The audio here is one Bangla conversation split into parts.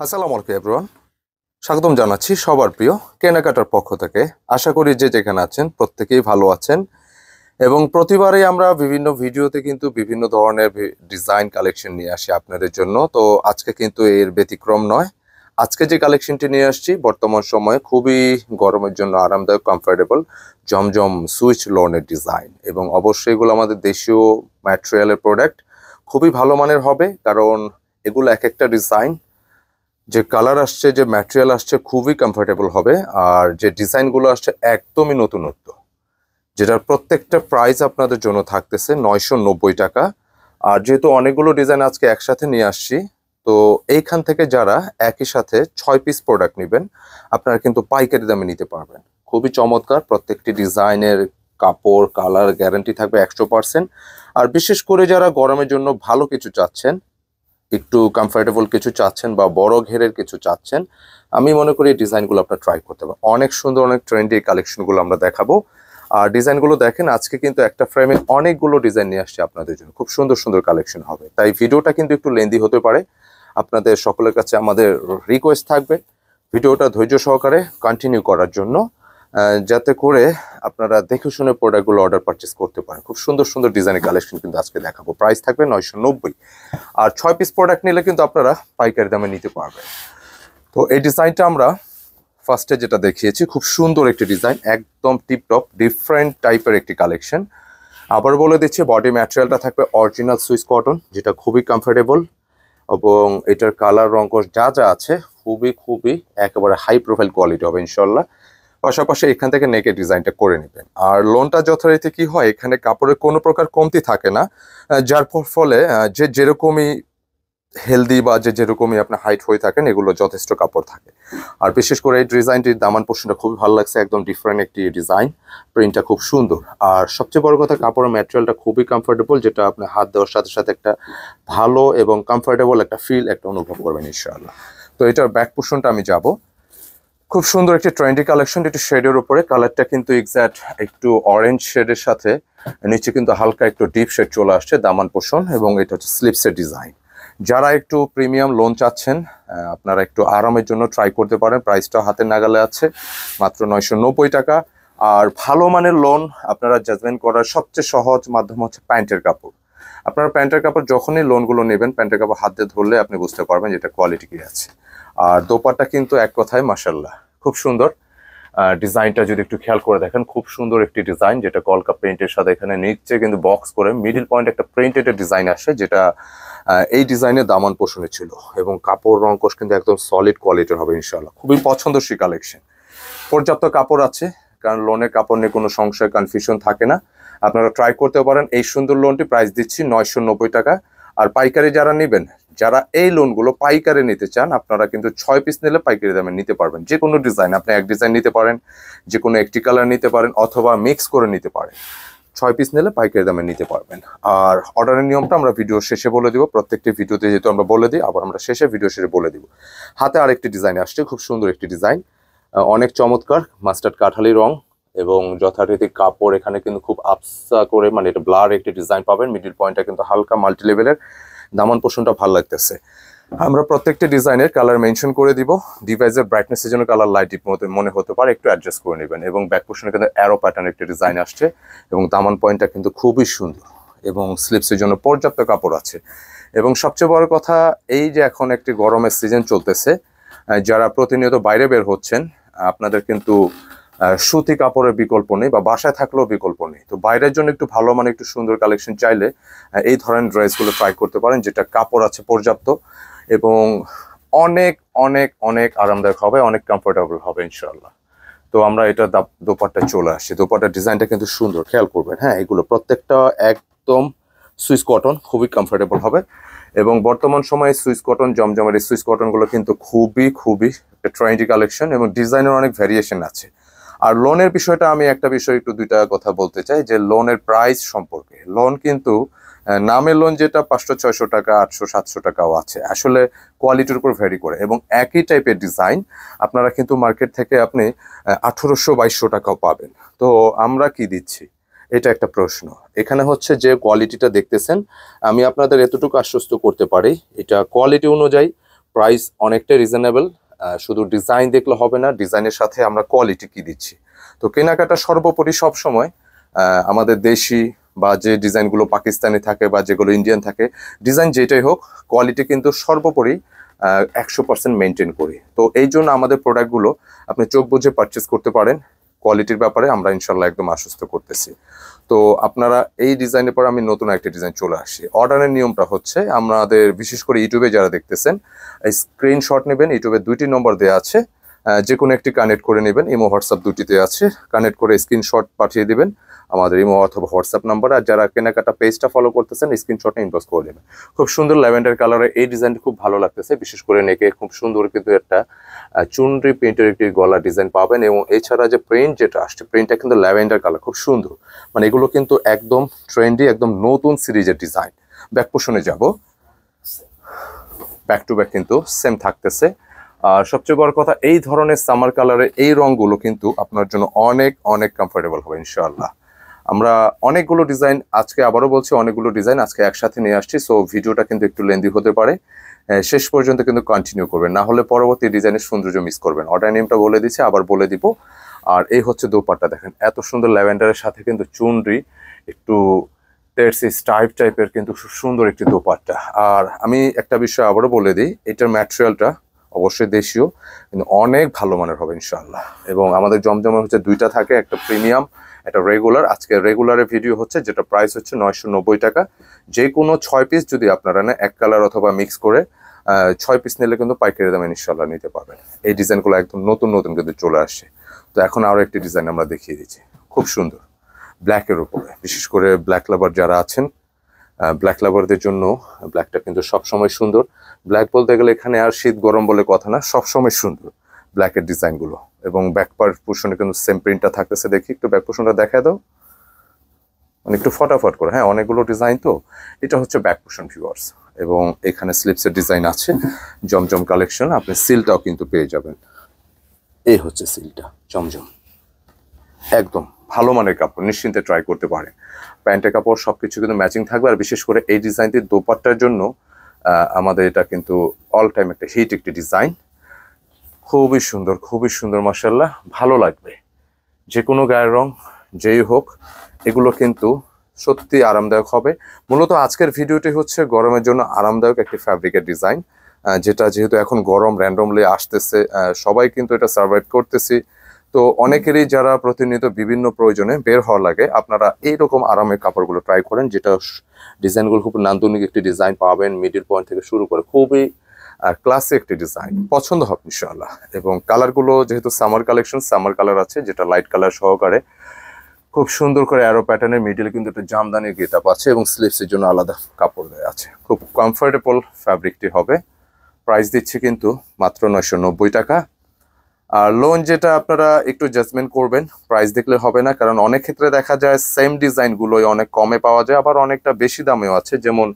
আসসালামু আলাইকুম এভরিওয়ান, স্বাগতম জানাচ্ছি সবার প্রিয় কেনাকাটার পক্ষ থেকে। আশা করি যে যেখানে আছেন প্রত্যেকেই ভালো আছেন এবং প্রতিবারই আমরা বিভিন্ন ভিডিওতে কিন্তু বিভিন্ন ধরনের ডিজাইন কালেকশন নিয়ে আসি আপনাদের জন্য। তো আজকে কিন্তু এর ব্যতিক্রম নয়। আজকে যে কালেকশনটি নিয়ে আসছি বর্তমান সময়ে খুবই গরমের জন্য আরামদায়ক, কমফোর্টেবল জমজম সুইচ লোনের ডিজাইন, এবং অবশ্যই এগুলো আমাদের দেশীয় ম্যাটেরিয়ালের প্রোডাক্ট। খুবই ভালো মানের হবে, কারণ এগুলো এক একটা ডিজাইন, যে কালার আসছে, যে ম্যাটেরিয়াল আসছে খুবই কমফোর্টেবল হবে। আর যে ডিজাইনগুলো আসছে একদমই নতুনত্ব, যেটার প্রত্যেকটা প্রাইস আপনাদের জন্য থাকতেছে 990 টাকা। আর যেহেতু অনেকগুলো ডিজাইন আজকে একসাথে নিয়ে আসছি, তো এইখান থেকে যারা একই সাথে 6 পিস প্রোডাক্ট নেবেন আপনারা কিন্তু পাইকারি দামে নিতে পারবেন। খুবই চমৎকার, প্রত্যেকটি ডিজাইনের কাপড় কালার গ্যারান্টি থাকবে 100%। আর বিশেষ করে যারা গরমের জন্য ভালো কিছু চাচ্ছেন, একটু কমফোর্টেবল কিছু চাচ্ছেন বা বড় ঘেরের কিছু চাচ্ছেন, আমি মনে করি এই ডিজাইনগুলো আপনার ট্রাই করতে পারেন। অনেক সুন্দর, অনেক ট্রেন্ডি কালেকশনগুলো আমরা দেখাবো। আর ডিজাইনগুলো দেখেন, আজকে কিন্তু একটা ফ্রেমে অনেকগুলো ডিজাইন নিয়ে আসছে আপনাদের জন্য, খুব সুন্দর সুন্দর কালেকশন হবে। তাই ভিডিওটা কিন্তু একটু লেন্দি হতে পারে, আপনাদের সকলের কাছে আমাদের রিকোয়েস্ট থাকবে ভিডিওটা ধৈর্য সহকারে কন্টিনিউ করার জন্য, যাতে করে আপনারা দেখে শুনে প্রোডাক্টগুলো অর্ডার পারচেস করতে পারেন। খুব সুন্দর সুন্দর ডিজাইনের কালেকশন কিন্তু আজকে দেখাবো। প্রাইস থাকবে 990। আর 6 পিস প্রোডাক্ট নিলে কিন্তু আপনারা পাইকারি দামে নিতে পারবেন। তো এই ডিজাইনটা আমরা ফার্স্টে যেটা দেখিয়েছি, খুব সুন্দর একটি ডিজাইন, একদম টিপটপ ডিফারেন্ট টাইপের একটি কালেকশন। আবার বলে দিচ্ছি, বডি ম্যাটেরিয়ালটা থাকবে অরিজিনাল সুইস কটন, যেটা খুবই কমফোর্টেবল, এবং এটার কালার রঙকশ যা যা আছে খুবই খুবই একেবারে হাই প্রোফাইল কোয়ালিটি হবে ইনশাল্লাহ। পাশাপাশি এখান থেকে নেকের ডিজাইনটা করে নেবেন। আর লোনটা যথারীতি কি হয়, এখানে কাপড়ের কোনো প্রকার কমতি থাকে না, যার ফলে যে যেরকমই হেলদি বা যে যেরকমই আপনার হাইট হয়ে থাকেন, এগুলো যথেষ্ট কাপড় থাকে। আর বিশেষ করে এই ডিজাইনটির দামান পোর্শনটা খুবই ভালো লাগছে, একদম ডিফারেন্ট একটি ডিজাইন, প্রিন্টটা খুব সুন্দর। আর সবচেয়ে বড় কথা, কাপড়ের ম্যাটেরিয়ালটা খুবই কমফোর্টেবল, যেটা আপনি হাত দেওয়ার সাথে সাথে একটা ভালো এবং কমফোর্টেবল একটা ফিল একটা অনুভব করবেন ইনশাআল্লাহ। তো এটার ব্যাক পোর্শনটা আমি যাব। খুব সুন্দর একটি ট্রেন্ডি কালেকশন, একটু শেডের উপরে, কালারটা কিন্তু এক্স্যাক্ট একটু অরেঞ্জ শেডের সাথে নিচে কিন্তু হালকা একটু ডিপ শেড চলে আসছে দামান পোর্শন, এবং এটা হচ্ছে স্লিপসের ডিজাইন। যারা একটু প্রিমিয়াম লোন চাচ্ছেন, আপনারা একটু আরামের জন্য ট্রাই করতে পারেন। প্রাইসটা হাতের নাগালে আছে, মাত্র 990 টাকা। আর ভালো মানের লোন আপনারা জাজমেন্ট করার সবচেয়ে সহজ মাধ্যম হচ্ছে প্যান্টের কাপড়। আপনারা প্যান্টের কাপড় যখনই লোনগুলো নেবেন, প্যান্টের কাপড় হাত দিয়ে ধরলে আপনি বুঝতে পারবেন যেটা কোয়ালিটি কি আছে। আর দোপাট্টা কিন্তু এক কথায় মাশাআল্লাহ খুব সুন্দর। ডিজাইনটা যদি একটু খেয়াল করে দেখেন, খুব সুন্দর একটি ডিজাইন, যেটা কলকা প্রিন্টের সাথে এখানে নিচে কিন্তু বক্স করে মিডিল পয়েন্ট একটা প্রিন্টেড ডিজাইন আসে, যেটা এই ডিজাইনের দামান পোষণে ছিল। এবং কাপড় রঙকশ কিন্তু একদম সলিড কোয়ালিটির হবে ইনশাআল্লাহ। খুবই পছন্দসই কালেকশন, পর্যাপ্ত কাপড় আছে, কারণ লোনের কাপড় নিয়ে কোনো সংশয় কনফিউশন থাকে না। আপনারা ট্রাই করতে পারেন। এই সুন্দর লোনটি প্রাইস দিচ্ছি 990 টাকা। আর পাইকারি যারা নেবেন, যারা এই লোনগুলো পাইকারি নিতে চান, আপনারা কিন্তু 6 পিস নিলে পাইকারি দামে নিতে পারবেন। যে কোনো ডিজাইন, আপনি এক ডিজাইন নিতে পারেন, যে কোনো একটি কালার নিতে পারেন, অথবা মিক্স করে নিতে পারেন। 6 পিস নিলে পাইকারি দামে নিতে পারবেন। আর অর্ডারের নিয়মটা আমরা ভিডিও শেষে বলে দিব, প্রত্যেকটি ভিডিওতে যেহেতু আমরা বলে দিই, আবার আমরা শেষে ভিডিও শেষে বলে দিব। হাতে আরেকটি ডিজাইন আসছে, খুব সুন্দর একটি ডিজাইন, অনেক চমৎকার, মাস্টার্ড কাঠালি রং, এবং যথারীতি কাপড় এখানে কিন্তু খুব আফসা করে, মানে এটা ব্লার একটি ডিজাইন পাবেন। মিডিল পয়েন্টটা কিন্তু হালকা মাল্টি লেভেলের, দামান পোর্শনটা ভালো লাগতেছে। আমরা প্রত্যেকটি ডিজাইনের কালার মেনশন করে দিব। ডিভাইসের ব্রাইটনেসের জন্য কালার লাইট মনে হতে পারে, একটু অ্যাডজাস্ট করে নেবেন। এবং ব্যাক পোর্শনে কিন্তু অ্যারো প্যাটার্ন একটি ডিজাইন আসছে, এবং দামান পয়েন্টটা কিন্তু খুবই সুন্দর, এবং স্লিপসের জন্য পর্যাপ্ত কাপড় আছে। এবং সবচেয়ে বড় কথা, এই যে এখন একটি গরমের সিজন চলতেছে, যারা প্রতিনিয়ত বাইরে বের হচ্ছেন, আপনাদের কিন্তু সুতি কাপড়ের বিকল্প নেই, বা বাসায় থাকলেও বিকল্প নেই। তো বাইরের জন্য একটু ভালো মানে একটু সুন্দর কালেকশন চাইলে এই ধরনের ড্রেসগুলো ট্রাই করতে পারেন, যেটা কাপড় আছে পর্যাপ্ত, এবং অনেক অনেক অনেক আরামদায়ক হবে, অনেক কমফোর্টেবল হবে ইনশাআল্লাহ। তো আমরা এটা দোপাট্টা চলে আসছি। দোপাট্টার ডিজাইনটা কিন্তু সুন্দর, খেয়াল করবেন। হ্যাঁ, এগুলো প্রত্যেকটা একদম সুইস কটন, খুবই কমফোর্টেবল হবে। এবং বর্তমান সময়ে সুইস কটন, জমজমের এই সুইস কটনগুলো কিন্তু খুবই খুবই ট্রেন্ডি কালেকশন, এবং ডিজাইনের অনেক ভ্যারিয়েশন আছে। আর লোনের বিষয়টা আমি একটা বিষয় একটু দুইটা কথা বলতে চাই, যে লোনের প্রাইস সম্পর্কে। লোন কিন্তু নামের লোন যেটা 500-600 টাকা, 800-700 টাকাও আছে, আসলে কোয়ালিটির উপর ভ্যারি করে। এবং একই টাইপের ডিজাইন আপনারা কিন্তু মার্কেট থেকে আপনি 1800-2200 টাকাও পাবেন। তো আমরা কি দিচ্ছি, এটা একটা প্রশ্ন। এখানে হচ্ছে যে কোয়ালিটিটা দেখতেছেন, আমি আপনাদের এতটুকু আশ্বস্ত করতে পারি, এটা কোয়ালিটি অনুযায়ী প্রাইস অনেকটাই রিজনেবল। শুধু ডিজাইন দেখলে হবে না, ডিজাইনের সাথে আমরা কোয়ালিটি কি দিচ্ছি। তো কেনাকাটা সর্বোপরি সবসময় আমাদের দেশি বা যে ডিজাইনগুলো পাকিস্তানি থাকে বা যেগুলো ইন্ডিয়ান থাকে, ডিজাইন যেটাই হোক, কোয়ালিটি কিন্তু সর্বোপরি 100% মেনটেন করি। তো এই জন্য আমাদের প্রোডাক্টগুলো আপনি চোখ বুজে পারচেস করতে পারেন। কোয়ালিটির ব্যাপারে আমরা ইনশাল্লাহ একদম আশ্বস্ত করতেছি। তো আপনারা এই ডিজাইনের পর আমি নতুন একটা ডিজাইন চলে আসি। অর্ডারের নিয়মটা হচ্ছে, আমাদের বিশেষ করে ইউটিউবে যারা দেখতেছেন, স্ক্রিনশট নেবেন। ইউটিউবে 2টি নম্বর দেওয়া আছে, যে কোনো একটি কানেক্ট করে নেবেন। ইমো হোয়াটসঅ্যাপ দুটিতে আছে, কানেক্ট করে স্ক্রিনশট পাঠিয়ে দিবেন আমাদের ইমো অথবা হোয়াটসঅ্যাপ নাম্বার। আর যারা কেনাকাটা পেজটা ফলো করতেছেন, স্ক্রিনশটে ইনবক্স করে নেবেন। খুব সুন্দর ল্যাভেন্ডার কালারের এই ডিজাইনটা খুব ভালো লাগতেছে, বিশেষ করে নেকে খুব সুন্দর কিন্তু একটা চুনরি প্রিন্টের একটি গলা ডিজাইন পাবেন। এবং এছাড়া যে প্রিন্ট যেটা আসছে, প্রিন্টটা কিন্তু ল্যাভেন্ডার কালার, খুব সুন্দর। মানে এগুলো কিন্তু একদম ট্রেন্ডি, একদম নতুন সিরিজের ডিজাইন। ব্যাক পোর্শনে যাব, ব্যাক টু ব্যাক কিন্তু সেম থাকতেছে। আর সবচেয়ে বড় কথা, এই ধরনের সামার কালারের এই রঙগুলো কিন্তু আপনার জন্য অনেক অনেক কমফোর্টেবল হবে ইনশাআল্লাহ। আমরা অনেকগুলো ডিজাইন আজকে, আবারও বলছি, অনেকগুলো ডিজাইন আজকে একসাথে নিয়ে আসছি। সো ভিডিওটা কিন্তু একটু লেন্দি হতে পারে, শেষ পর্যন্ত কিন্তু কন্টিনিউ করবেন, না হলে পরবর্তী ডিজাইনের সৌন্দর্য মিস করবেন। অর্ডার নেমটা বলে দিচ্ছি, আবার বলে দিব। আর এই হচ্ছে দোপাট্টা, দেখেন এত সুন্দর ল্যাভেন্ডারের সাথে কিন্তু চুনরি, একটু স্টাইপ টাইপের কিন্তু খুব সুন্দর একটি দোপাট্টা। আর আমি একটা বিষয় আবারও বলে দিই, এটার ম্যাটেরিয়ালটা অবশ্যই দেশীয়, কিন্তু অনেক ভালো মানের হবে ইনশাআল্লাহ। এবং আমাদের জমজমে হচ্ছে 2টা থাকে, একটা প্রিমিয়াম, একটা রেগুলার। আজকে রেগুলারের ভিডিও হচ্ছে, যেটা প্রাইস হচ্ছে 990 টাকা। যে কোনো 6 পিস যদি আপনারা নেন, এক কালার অথবা মিক্স করে 6 পিস নিলে কিন্তু পাইকারি দামে ইনশাআল্লাহ নিতে পারবেন। এই ডিজাইনগুলো একদম নতুন নতুন কিন্তু চলে আসছে। তো এখন আরও একটি ডিজাইন আমরা দেখিয়ে দিচ্ছি, খুব সুন্দর ব্ল্যাকের উপরে। বিশেষ করে ব্ল্যাক লাভার যারা আছেন, ব্ল্যাক লাভারদের জন্য ব্ল্যাকটা কিন্তু সবসময় সুন্দর। ব্ল্যাক বলতে গেলে এখানে আর শীত গরম বলে কথা না, সবসময় সুন্দর ব্ল্যাকের ডিজাইনগুলো। এবং ব্যাক পোর্শনে কিন্তু সেম প্রিন্টটা থাকতেছে। দেখি একটু ব্যাক পোর্শনটা দেখা দাও, মানে একটু ফটাফট করে। হ্যাঁ, অনেকগুলো ডিজাইন তো। এটা হচ্ছে ব্যাক পোর্শন ভিউয়ার্স। এবং এখানে স্লিপসের ডিজাইন আছে, জমজম কালেকশন। আপনি সিলটাও কিন্তু পেয়ে যাবেন। এই হচ্ছে সিলটা, জমজম, একদম ভালো মানের কাপড়, নিশ্চিন্তে ট্রাই করতে পারেন। প্যান্টের কাপড় সবকিছু কিন্তু ম্যাচিং থাকবে। আর বিশেষ করে এই ডিজাইনটির দোপাট্টার জন্য আমাদের এটা কিন্তু অল টাইম একটা হিট একটি ডিজাইন। খুবই সুন্দর, খুবই সুন্দর, মাশাআল্লাহ, ভালো লাগবে। যে কোনো গায়ের রং যেই হোক, এগুলো কিন্তু সত্যি আরামদায়ক হবে। মূলত আজকের ভিডিওটি হচ্ছে গরমের জন্য আরামদায়ক একটি ফ্যাব্রিকের ডিজাইন, যেটা যেহেতু এখন গরম র্যান্ডমলি আসতেছে, সবাই কিন্তু এটা সার্ভাইভ করতেছি। তো অনেকেরই যারা প্রতিনিয়ত বিভিন্ন প্রয়োজনে বের হওয়া লাগে, আপনারা এইরকম আরামের কাপড়গুলো ট্রাই করেন, যেটা ডিজাইনগুলো খুব নান্দনিক একটি ডিজাইন পাবেন, মিডিল পয়েন্ট থেকে শুরু করে খুবই ক্লাসিক একটি ডিজাইন, পছন্দ হবে ইনশাআল্লাহ। এবং কালারগুলো যেহেতু সামার কালেকশন, সামার কালার আছে, যেটা লাইট কালার সহকারে খুব সুন্দর করে অ্যারো প্যাটার্নের, মিডিলে কিন্তু একটা জামদানির গেটআপ আছে এবং স্লিভসের জন্য আলাদা কাপড় দেওয়া আছে। খুব কমফোর্টেবল ফ্যাব্রিকটি হবে। প্রাইস দিচ্ছি কিন্তু মাত্র 990 টাকা। আর লোন যেটা আপনারা একটু জাজমেন্ট করবেন, প্রাইস দেখলে হবে না, কারণ অনেক ক্ষেত্রে দেখা যায় সেম ডিজাইনগুলোই অনেক কমে পাওয়া যায়, আবার অনেকটা বেশি দামেও আছে, যেমন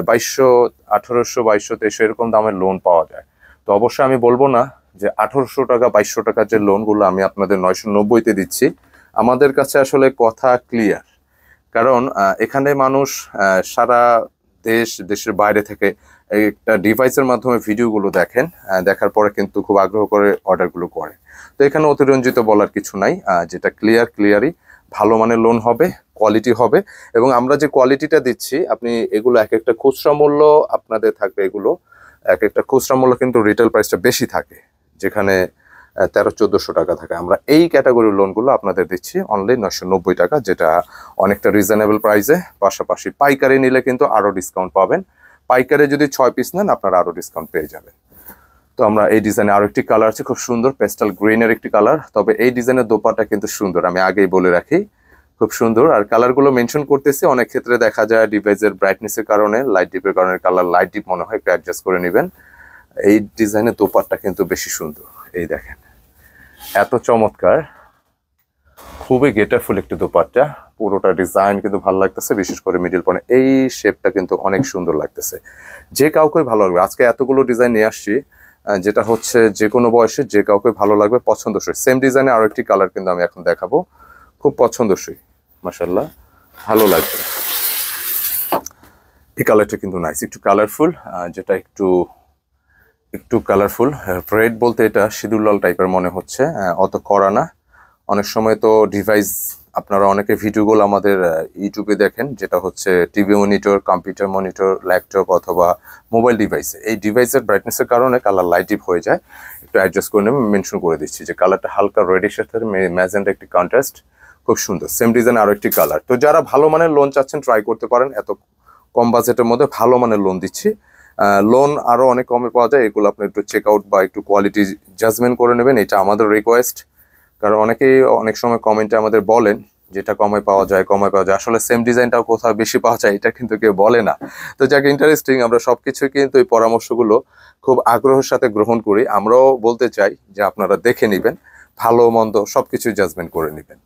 2200, 1800, 2200, 2300 এরকম দামের লোন পাওয়া যায়। তো অবশ্যই আমি বলবো না যে 1800 টাকা, 2200 টাকার যে লোনগুলো আমি আপনাদের 990-তে দিচ্ছি। আমাদের কাছে আসলে কথা ক্লিয়ার, কারণ এখানে মানুষ সারা দেশের বাইরে থেকে একটা ডিভাইসের মাধ্যমে ভিডিওগুলো দেখেন, দেখার পরে কিন্তু খুব আগ্রহ করে অর্ডারগুলো করে। তো এখানে অতিরঞ্জিত বলার কিছু নাই, যেটা ক্লিয়ারই ভালো মানের লোন হবে, কোয়ালিটি হবে। এবং আমরা যে কোয়ালিটিটা দিচ্ছি, আপনি এগুলো এক একটা খুচরা মূল্য আপনাদের থাকবে, এগুলো এক একটা খুচরা মূল্য কিন্তু রিটেল প্রাইসটা বেশি থাকে, যেখানে 1300-1400 টাকা থাকে। আমরা এই ক্যাটাগরির লোনগুলো আপনাদের দিচ্ছি অনলি 990 টাকা, যেটা অনেকটা রিজনেবল প্রাইসে। পাশাপাশি পাইকারি নিলে কিন্তু আরও ডিসকাউন্ট পাবেন। পাইকারে যদি 6 পিস নেন, আপনারা আরও ডিসকাউন্ট পেয়ে যাবেন। তো আমরা এই ডিজাইনে আরও একটি কালার আছে, খুব সুন্দর পেস্টাল গ্রিনের একটি কালার। তবে এই ডিজাইনের দোপাট্টা কিন্তু সুন্দর, আমি আগেই বলে রাখি, খুব সুন্দর। আর কালারগুলো মেনশন করতেছি, অনেক ক্ষেত্রে দেখা যায় ডিভাইসের ব্রাইটনেসের কারণে, লাইট ডিপের কারণে কালার লাইট ডিপ মনে হয়, একটু অ্যাডজাস্ট করে নেবেন। এই ডিজাইনের দোপাট্টা কিন্তু বেশি সুন্দর। এই দেখেন, এত চমৎকার, খুবই গেটারফুল একটি দোপাট্টা। পুরোটা ডিজাইন কিন্তু ভালো লাগতেছে, বিশেষ করে মিডিল পয়েন্ট এই শেপটা কিন্তু অনেক সুন্দর লাগতেছে, যে কাউকে ভালো লাগবে। আজকে এতগুলো ডিজাইন নিয়ে আসছি, যেটা হচ্ছে যে কোনো বয়সে যে কাউকে ভালো লাগবে, পছন্দসই। সেম ডিজাইনে আরো একটি কালার কিন্তু আমি এখন দেখাবো, খুব পছন্দসই, মাশাআল্লাহ, ভালো লাগবে। এই কালারটা কিন্তু নাইস, একটু কালারফুল, যেটা একটু একটু কালারফুল রেড বলতে এটা সিঁদুর লাল টাইপের মনে হচ্ছে, অত কড়া না। অনেক সময় তো ডিভাইস আপনারা অনেকে ভিডিওগুলো আমাদের ইউটিউবে দেখেন, যেটা হচ্ছে TV monitor, computer monitor, laptop অথবা মোবাইল ডিভাইসে এই ডিভাইসের ব্রাইটনেসের কারণে কালার লাইট ডিপ হয়ে যায়। একটু অ্যাডজাস্ট করে নেবেন। মেনশন করে দিচ্ছি যে কালারটা হালকা রেডের সাথে ম্যাজেন্টা একটি কন্ট্রাস্ট, খুব সুন্দর। সেম ডিজাইন আরো একটি কালার। তো যারা ভালো মানের লোন চাচ্ছেন ট্রাই করতে পারেন, এত কম বাজেটের মধ্যে ভালো মানের লোন দিচ্ছি। লোন আরো অনেক কমে পাওয়া যায়, এগুলো আপনি একটু চেক আউট বা একটু কোয়ালিটি জাজমেন্ট করে নেবেন, এটা আমাদের রিকোয়েস্ট। কারণ অনেকেই অনেক সময় কমেন্টে আমাদের বলেন যেটা কমে পাওয়া যায়, কমে পাওয়া যায়, আসলে সেম ডিজাইনটাও কোথাও বেশি পাওয়া যায় এটা কিন্তু কেউ বলে না। তো যাকে ইন্টারেস্টিং, আমরা সবকিছু কিন্তু এই পরামর্শগুলো খুব আগ্রহের সাথে গ্রহণ করি। আমরাও বলতে চাই যে আপনারা দেখে নেবেন, ভালো মন্দ সবকিছু জাজমেন্ট করে নেবেন।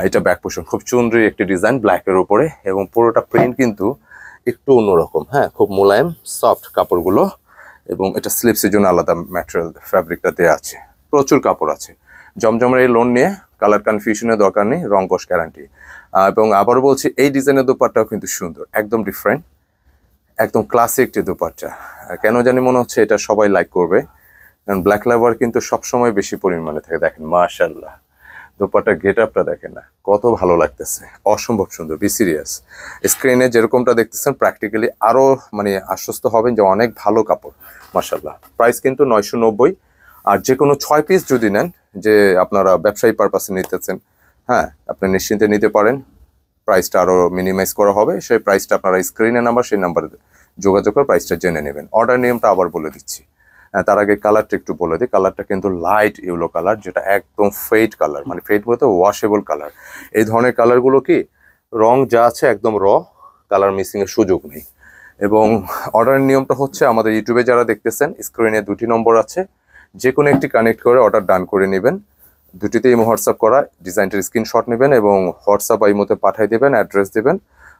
এটা ব্যাক পোর্শন খুব চুনরি একটি ডিজাইন ব্ল্যাকের উপরে, এবং পুরোটা প্রিন্ট কিন্তু একটু অন্যরকম, হ্যাঁ, খুব মোলায়েম সফট কাপড়গুলো, এবং এটা স্লিপসের জন্য আলাদা ম্যাটেরিয়াল ফ্যাব্রিকটা দেওয়া আছে, প্রচুর কাপড় আছে। জমজমের এই লোন নিয়ে কালার কনফিউশনের দরকার নেই, রং কস গ্যারান্টি। এবং আবার বলছি, এই ডিজাইনের দোপাট্টাও কিন্তু সুন্দর, একদম ডিফারেন্ট, একদম ক্লাসিক একটি দোপাট্টা। কেন জানি মনে হচ্ছে এটা সবাই লাইক করবে, কারণ ব্ল্যাক লাভার কিন্তু সবসময় বেশি পরিমাণে থাকে। দেখেন মাশাআল্লাহ, দোপাট্টার গেট আপটা দেখেন না, কত ভালো লাগতেছে, অসম্ভব সুন্দর। বি সিরিয়াস, স্ক্রিনে যেরকমটা দেখতেছেন প্র্যাকটিক্যালি আরো মানে আশ্বস্ত হবেন যে অনেক ভালো কাপড়। মাশাআল্লাহ, প্রাইস কিন্তু 990। আর যে কোনো 6 পিস যদি নেন, যে আপনারা ব্যবসায়ী পারপাসে নিতেছেন, হ্যাঁ, আপনি নিশ্চিন্তে নিতে পারেন, প্রাইসটা আরো মিনিমাইজ করা হবে। সেই প্রাইসটা আপনারা স্ক্রিনে নাম্বার, সেই নাম্বারে যোগাযোগ করে প্রাইসটা জেনে নেবেন। অর্ডার নিয়মটা আবার বলে দিচ্ছি, তার আগে কালারটা একটু বলে দিই। কালারটা কিন্তু লাইট ইয়েলো কালার, যেটা একদম ফেড কালার, মানে ফেড বলতে ওয়াশেবল কালার। এই ধরনের কালারগুলো কি রং যা আছে একদম র, কালার মিসিং এর সুযোগ নেই। এবং অর্ডারের নিয়মটা হচ্ছে, আমাদের ইউটিউবে যারা দেখতেছেন স্ক্রিনে 2টি নম্বর আছে, যে কোনো একটি কানেক্ট করে অর্ডার ডান করে নেবেন। দুটিতেই হোয়াটসঅ্যাপ করা, ডিজাইনটির স্ক্রিনশট নেবেন এবং হোয়াটসঅ্যাপ এই মতো পাঠিয়ে দেবেন, অ্যাড্রেস দেবেন,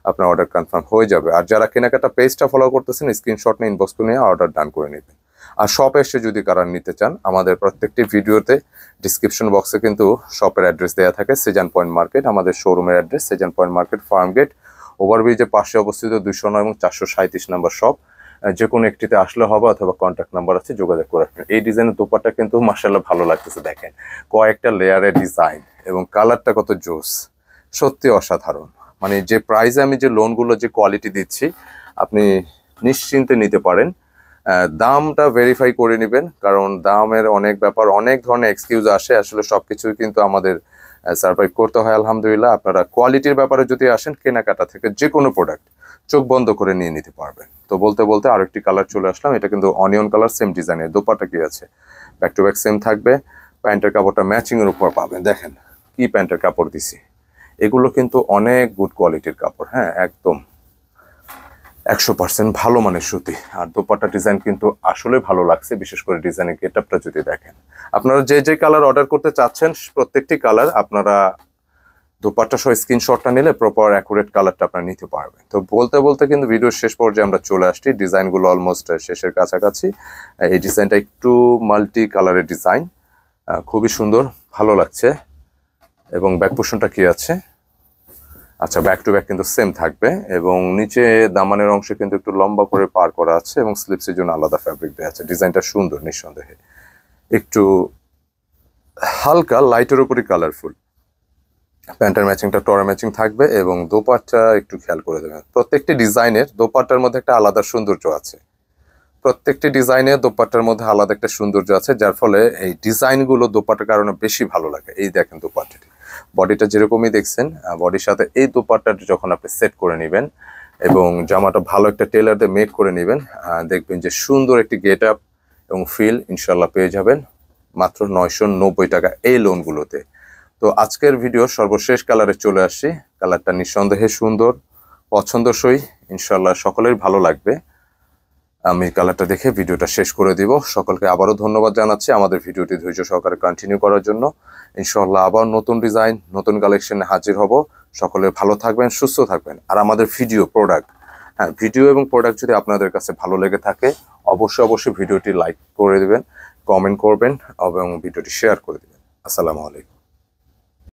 আপনার অর্ডার কনফার্ম হয়ে যাবে। আর যারা কেনাকাটা পেজটা ফলো করতেছেন, স্ক্রিনশট নিয়ে ইনবক্স করে নিয়ে অর্ডার ডান করে নেবেন। আর শপে এসে যদি কারার নিতে চান, আমাদের প্রত্যেকটি ভিডিওতে ডিসক্রিপশন বক্সে কিন্তু শপের অ্যাড্রেস দেওয়া থাকে। সেজান পয়েন্ট মার্কেট আমাদের শোরুমের address, Sezan point market, farm gate, ওভারব্রিজের পাশে অবস্থিত 209 এবং 437 নম্বর শপ। যে কোনো একটিতে আসলে হবে, অথবা কন্ট্যাক্ট নাম্বার আছে, যোগাযোগ করে রাখবেন। এই ডিজাইনের দোপাট্টা কিন্তু মাশাআল্লাহ ভালো লাগতেছে, দেখেন কয়েকটা লেয়ারের ডিজাইন এবং কালারটা কত জোস, সত্যি অসাধারণ। মানে যে প্রাইসে আমি যে লোনগুলো যে কোয়ালিটি দিচ্ছি, আপনি নিশ্চিন্তে নিতে পারেন। দামটা ভেরিফাই করে নেবেন, কারণ দামের অনেক ব্যাপার, অনেক ধরনের এক্সকিউজ আসে, আসলে সবকিছুই কিন্তু আমাদের সার্ভাইভ করতে হয় আলহামদুলিল্লাহ। আপনারা কোয়ালিটির ব্যাপারে যদি আসেন, কেনাকাটা থেকে যে কোনো প্রোডাক্ট চোখ বন্ধ করে নিয়ে নিতে পারবেন। তো বলতে বলতে আরেকটি কালার চলে আসলাম, এটা কিন্তু অনিয়ন কালার, সেম ডিজাইনের। দোপাট্টা কি আছে, ব্যাক টু ব্যাক সেম থাকবে। প্যান্টের কাপড়টা ম্যাচিং এর উপর পাবেন, দেখেন কি প্যান্টের কাপড় দিছি। এগুলো কিন্তু অনেক গুড কোয়ালিটির কাপড়, হ্যাঁ, একদম 100% ভালো মানের সুতি। আর দোপাট্টা ডিজাইন কিন্তু আসলে ভালো লাগছে, বিশেষ করে ডিজাইনের গেটআপটা যদি দেখেন। আপনারা যে যে কালার অর্ডার করতে চাচ্ছেন, প্রত্যেকটি কালার আপনারা দোপাট্টা সহ স্ক্রিনশটটা নিলে প্রপার অ্যাকুরেট কালারটা আপনারা নিতে পারবেন। তো বলতে বলতে কিন্তু ভিডিওর শেষ পর্যায়ে আমরা চলে আসছি, ডিজাইনগুলো অলমোস্ট শেষের কাছাকাছি। এই ডিজাইনটা একটু মাল্টি কালারের ডিজাইন, খুবই সুন্দর, ভালো লাগছে। এবং ব্যাক পোর্শনটা কি আছে, আচ্ছা, ব্যাক টু ব্যাক কিন্তু সেম থাকবে, এবং নিচে দামানের অংশে কিন্তু একটু লম্বা করে পার করা আছে, এবং স্লিপসের জন্য আলাদা ফ্যাব্রিক দেওয়া আছে। ডিজাইনটা সুন্দর নিঃসন্দেহে, একটু হালকা লাইটের উপরই কালারফুল। প্যান্টের ম্যাচিংটা টরা ম্যাচিং থাকবে, এবং দোপাট্টা একটু খেয়াল করে দেবেন। প্রত্যেকটি ডিজাইনের দোপাট্টার মধ্যে একটা আলাদা সৌন্দর্য আছে, প্রত্যেকটি ডিজাইনের দোপাট্টার মধ্যে আলাদা একটা সৌন্দর্য আছে, যার ফলে এই ডিজাইনগুলো দোপাট্টার কারণে বেশি ভালো লাগে। এই দেখেন দোপাট্টাটি, বডিটা যেরকমই দেখছেন, বডির সাথে এই দোপাট্টাটি যখন আপনি সেট করে নেবেন এবং জামাটা ভালো একটা টেলার দিয়ে মেক করে নেবেন, দেখবেন যে সুন্দর একটি গেট আপ এবং ফিল ইনশাল্লাহ পেয়ে যাবেন মাত্র 990 টাকা এই লোনগুলোতে। তো আজকের ভিডিও সর্বশেষ কালারে চলে আসছি। কালারটা নিঃসন্দেহে সুন্দর, পছন্দসই, ইনশাল্লাহ সকলের ভালো লাগবে। আমি কালারটা দেখে ভিডিওটা শেষ করে দিব। সকলকে আবারও ধন্যবাদ জানাচ্ছি আমাদের ভিডিওটি ধৈর্য সহকারে কন্টিনিউ করার জন্য। ইনশাআল্লাহ আবার নতুন ডিজাইন, নতুন কালেকশনে হাজির হব। সকলে ভালো থাকবেন, সুস্থ থাকবেন। আর আমাদের ভিডিও, প্রোডাক্ট, হ্যাঁ, ভিডিও এবং প্রোডাক্ট যদি আপনাদের কাছে ভালো লেগে থাকে, অবশ্যই ভিডিওটি লাইক করে দেবেন, কমেন্ট করবেন এবং ভিডিওটি শেয়ার করে দেবেন। আসসালামু আলাইকুম।